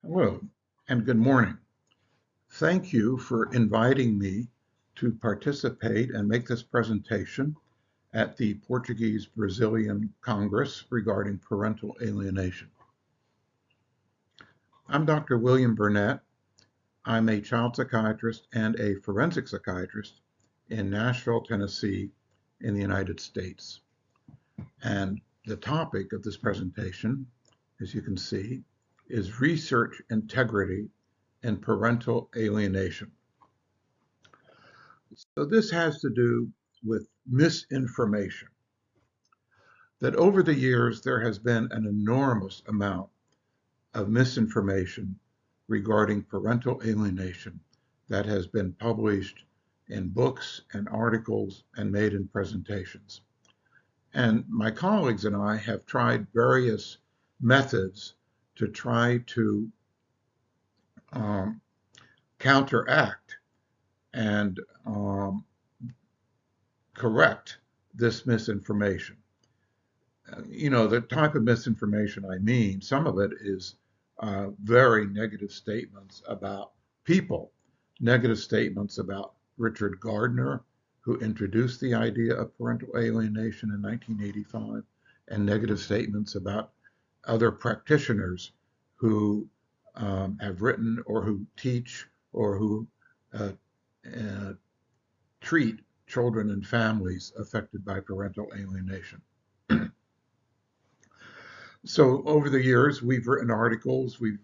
Hello and good morning. Thank you for inviting me to participate and make this presentation at the Portuguese-Brazilian Congress regarding parental alienation. I'm Dr. William Bernet. I'm a child psychiatrist and a forensic psychiatrist in Nashville, Tennessee, in the United States. And the topic of this presentation, as you can see, is research integrity and parental alienation. So this has to do with misinformation. That over the years, there has been an enormous amount of misinformation regarding parental alienation that has been published in books and articles and made in presentations. And my colleagues and I have tried various methods to try to counteract and correct this misinformation. The type of misinformation I mean, some of it is very negative statements about people, negative statements about Richard Gardner, who introduced the idea of parental alienation in 1985, and negative statements about other practitioners who have written or who teach or who treat children and families affected by parental alienation. So over the years, we've written articles, we've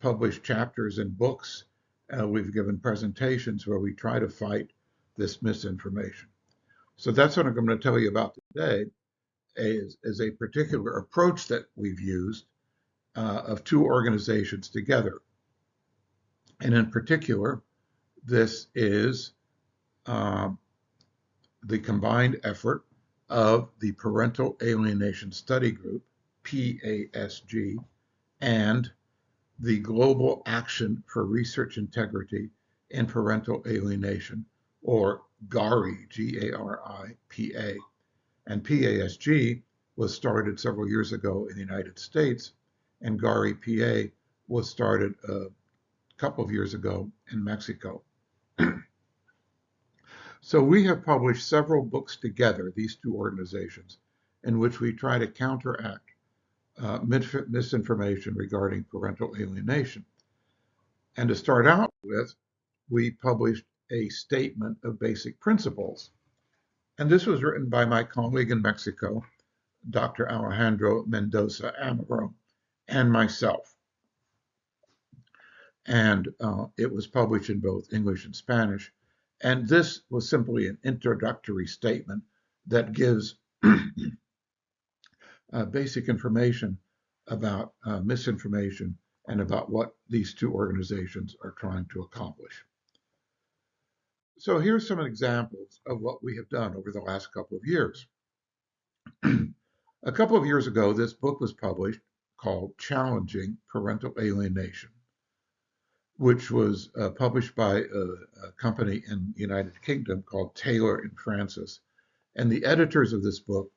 published chapters in books, we've given presentations where we try to fight this misinformation. So that's what I'm going to tell you about today, is a particular approach that we've used of two organizations together. And in particular, this is the combined effort of the Parental Alienation Study Group, PASG, and the Global Action for Research Integrity in Parental Alienation, or GARI, G-A-R-I-P-A. And PASG was started several years ago in the United States, and GARI-PA was started a couple of years ago in Mexico. So we have published several books together, these two organizations, in which we try to counteract misinformation regarding parental alienation. And to start out with, we published a statement of basic principles. And this was written by my colleague in Mexico, Dr. Alejandro Mendoza Amaro, and myself. And it was published in both English and Spanish. And this was simply an introductory statement that gives basic information about misinformation and about what these two organizations are trying to accomplish. So here's some examples of what we have done over the last couple of years. A couple of years ago, this book was published called Challenging Parental Alienation, which was published by a company in the United Kingdom called Taylor and Francis. And the editors of this book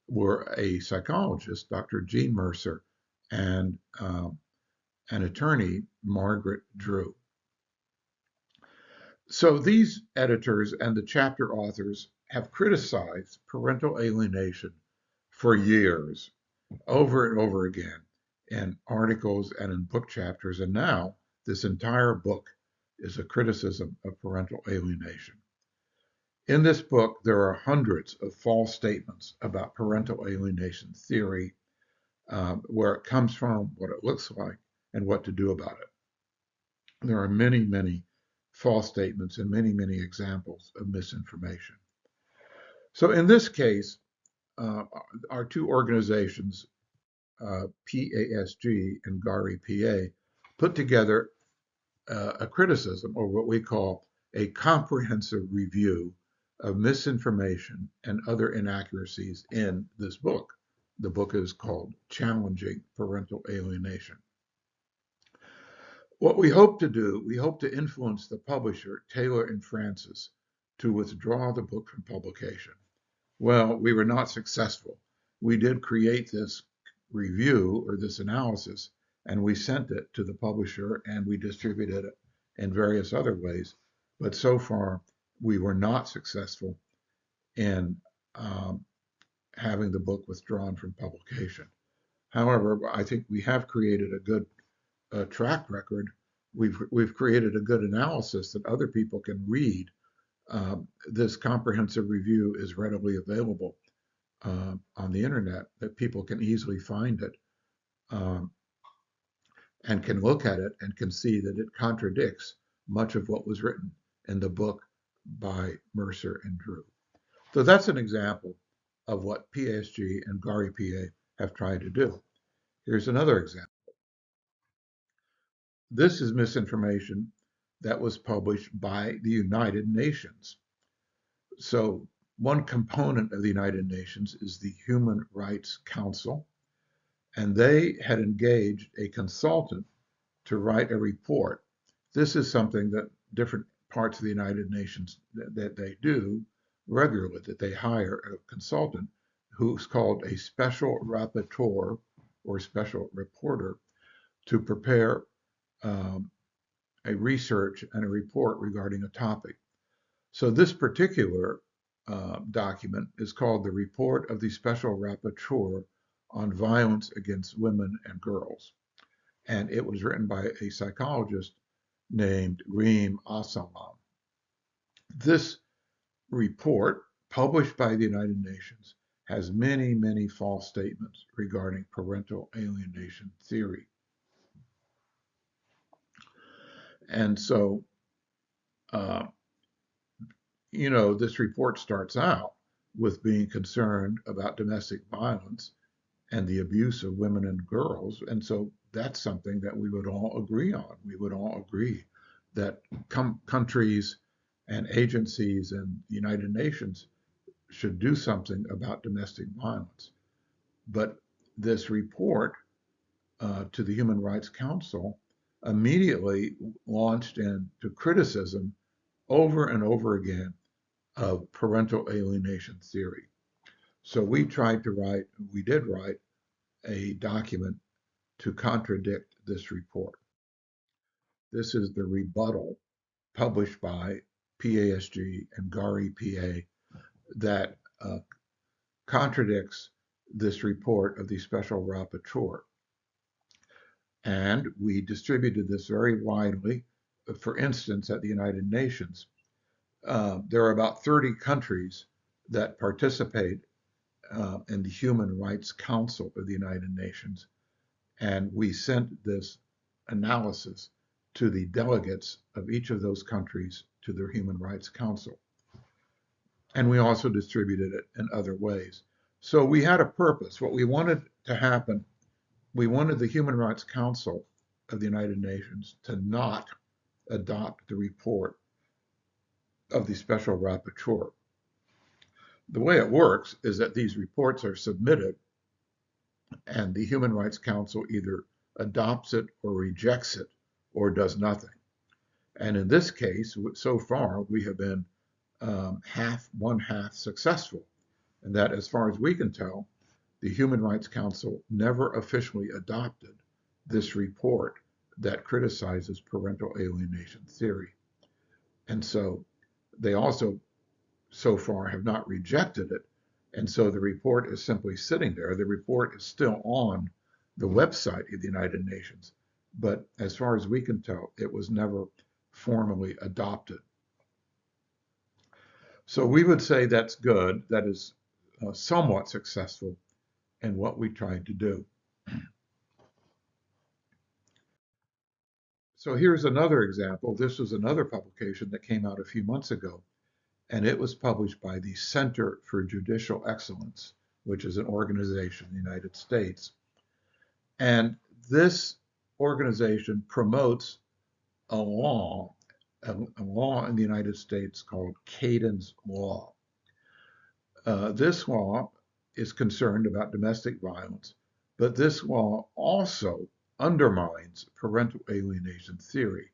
were a psychologist, Dr. Jean Mercer, and an attorney, Margaret Drew. So these editors and the chapter authors have criticized parental alienation for years, over and over again, in articles and in book chapters. And now this entire book is a criticism of parental alienation. In this book, there are hundreds of false statements about parental alienation theory, where it comes from, what it looks like, and what to do about it. There are many, many false statements and many, many examples of misinformation. So in this case, our two organizations, PASG and GARI-PA, put together a criticism, or what we call a comprehensive review of misinformation and other inaccuracies in this book. The book is called Challenging Parental Alienation. What we hope to do, we hope to influence the publisher, Taylor and Francis, to withdraw the book from publication. Well, we were not successful. We did create this review or this analysis and we sent it to the publisher and we distributed it in various other ways. But so far, we were not successful in having the book withdrawn from publication. However, I think we have created a good track record. We've created a good analysis that other people can read. This comprehensive review is readily available on the internet, that people can easily find it and can look at it and can see that it contradicts much of what was written in the book by Mercer and Drew. So that's an example of what PASG and GARI PA have tried to do. Here's another example. This is misinformation that was published by the United Nations. So one component of the United Nations is the Human Rights Council, and they had engaged a consultant to write a report. This is something that different parts of the United Nations that they do regularly, that they hire a consultant who's called a special rapporteur or special reporter to prepare a research and a report regarding a topic. So this particular document is called the Report of the Special Rapporteur on Violence Against Women and Girls. And it was written by a psychologist named Reem Assalam. This report, published by the United Nations, has many, many false statements regarding parental alienation theory. And so, this report starts out with being concerned about domestic violence and the abuse of women and girls. And so that's something that we would all agree on. We would all agree that countries and agencies and the United Nations should do something about domestic violence. But this report to the Human Rights Council immediately launched into criticism over and over again of parental alienation theory. So we did write a document to contradict this report. This is the rebuttal published by PASG and GARI PA that contradicts this report of the Special Rapporteur. And we distributed this very widely. For instance, at the United Nations, there are about 30 countries that participate in the Human Rights Council of the United Nations. And we sent this analysis to the delegates of each of those countries to their Human Rights Council. And we also distributed it in other ways. So we had a purpose. What we wanted to happen, we wanted the Human Rights Council of the United Nations to not adopt the report of the Special Rapporteur. The way it works is that these reports are submitted and the Human Rights Council either adopts it or rejects it or does nothing. And in this case, so far, we have been one half successful. And that, as far as we can tell, the Human Rights Council never officially adopted this report that criticizes parental alienation theory. And so they also, so far, have not rejected it. And so the report is simply sitting there. The report is still on the website of the United Nations. But as far as we can tell, it was never formally adopted. So we would say that's good. That is somewhat successful in what we tried to do. So here's another example. This was another publication that came out a few months ago, and it was published by the Center for Judicial Excellence, which is an organization in the United States. And this organization promotes a law in the United States called Cadence Law. This law is concerned about domestic violence, but this law also undermines parental alienation theory.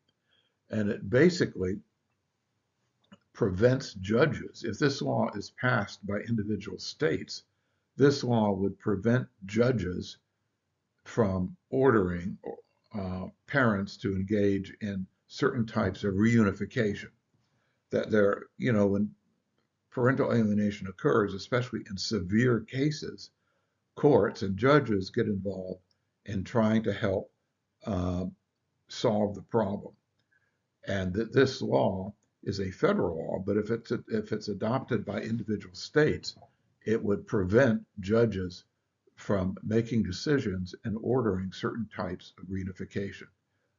And it basically prevents judges. If this law is passed by individual states, this law would prevent judges from ordering parents to engage in certain types of reunification. That there, when parental alienation occurs, especially in severe cases, courts and judges get involved in trying to help uh, solve the problem. And that this law is a federal law, but if it's adopted by individual states, it would prevent judges from making decisions and ordering certain types of reunification,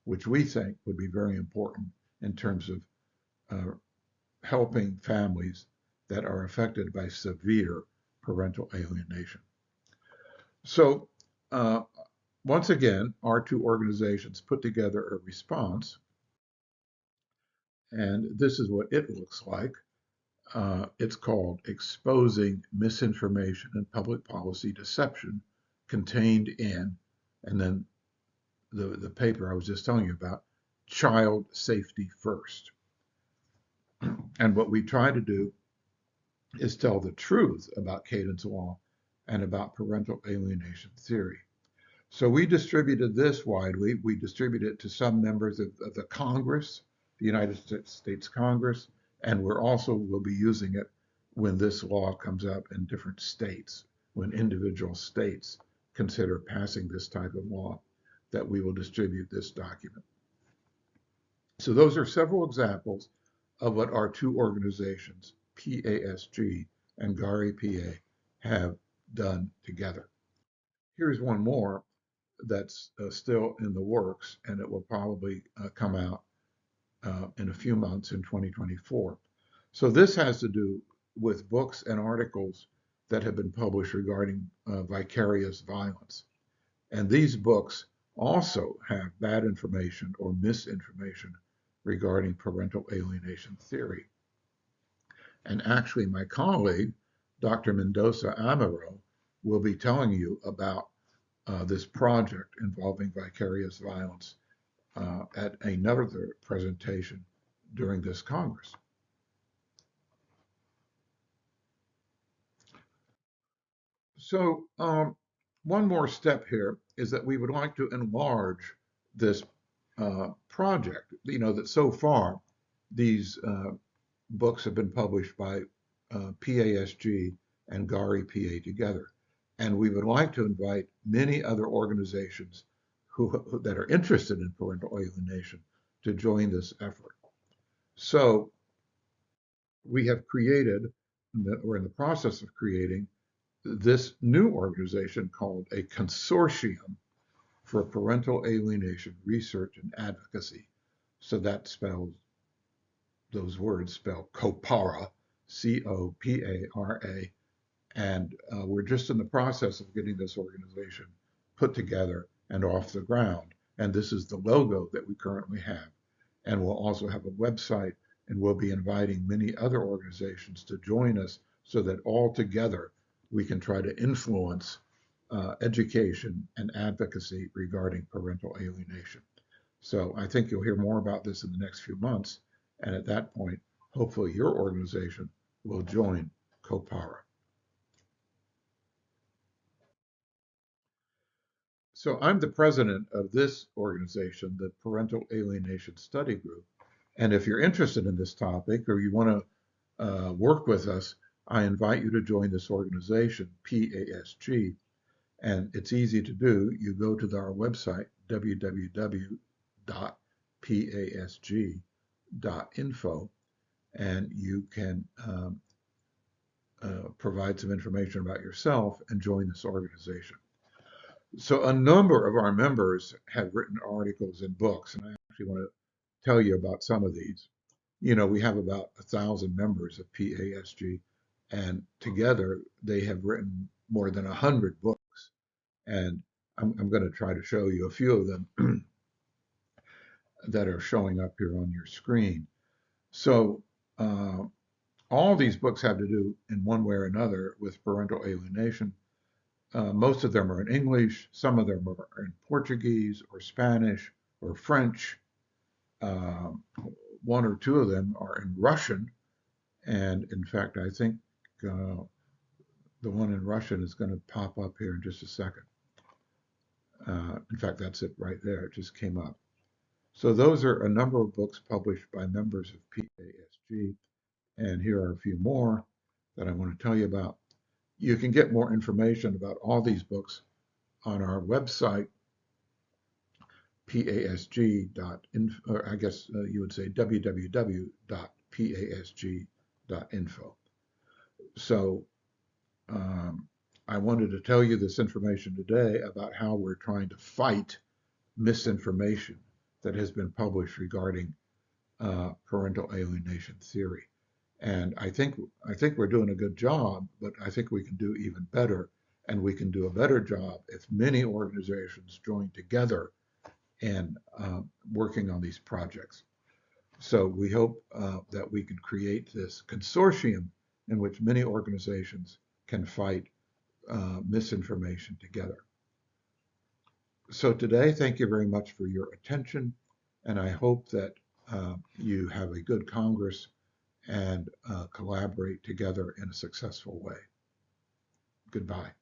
which we think would be very important in terms of uh, helping families that are affected by severe parental alienation. So, uh, once again, our two organizations put together a response, and this is what it looks like. It's called Exposing Misinformation and Public Policy Deception Contained in, and then the paper I was just telling you about, Child Safety First. And what we try to do is tell the truth about Cadence Law and about parental alienation theory. So we distributed this widely. We distributed it to some members of the Congress, the United States Congress, and we're also will be using it when this law comes up in different states, when individual states consider passing this type of law, that we will distribute this document. So those are several examples of what our two organizations, PASG and GARI PA, have done together. Here's one more that's still in the works, and it will probably come out in a few months in 2024. So this has to do with books and articles that have been published regarding vicarious violence. And these books also have bad information or misinformation regarding parental alienation theory. And actually, my colleague, Dr. Mendoza Amaro, will be telling you about this project involving vicarious violence at another presentation during this Congress. So one more step here is that we would like to enlarge this project. That so far these books have been published by PASG and GARI PA together. And we would like to invite many other organizations that are interested in parental alienation to join this effort. So we have created, we're in the process of creating this new organization called a consortium for parental alienation research and advocacy. So that spells, those words spell COPARA, COPARA. And we're just in the process of getting this organization put together and off the ground. And this is the logo that we currently have. And we'll also have a website, and we'll be inviting many other organizations to join us so that all together we can try to influence education and advocacy regarding parental alienation. So I think you'll hear more about this in the next few months. And at that point, hopefully your organization will join COPARA. So I'm the president of this organization, the Parental Alienation Study Group. And if you're interested in this topic or you want to work with us, I invite you to join this organization, PASG. And it's easy to do. You go to our website, www.pasg.info, and you can provide some information about yourself and join this organization. So a number of our members have written articles and books, and I actually want to tell you about some of these. We have about 1,000 members of PASG, and together they have written more than 100 books. And I'm going to try to show you a few of them that are showing up here on your screen. So all these books have to do in one way or another with parental alienation. Most of them are in English, some of them are in Portuguese or Spanish or French. One or two of them are in Russian. And in fact, I think the one in Russian is going to pop up here in just a second. In fact, that's it right there. It just came up. So those are a number of books published by members of PASG. And here are a few more that I want to tell you about. You can get more information about all these books on our website, pasg.info, or I guess you would say www.pasg.info. So I wanted to tell you this information today about how we're trying to fight misinformation that has been published regarding parental alienation theory. And I think we're doing a good job, but I think we can do even better. And we can do a better job if many organizations join together and working on these projects. So we hope that we can create this consortium in which many organizations can fight misinformation together. So today, thank you very much for your attention, and I hope that you have a good Congress and collaborate together in a successful way. Goodbye.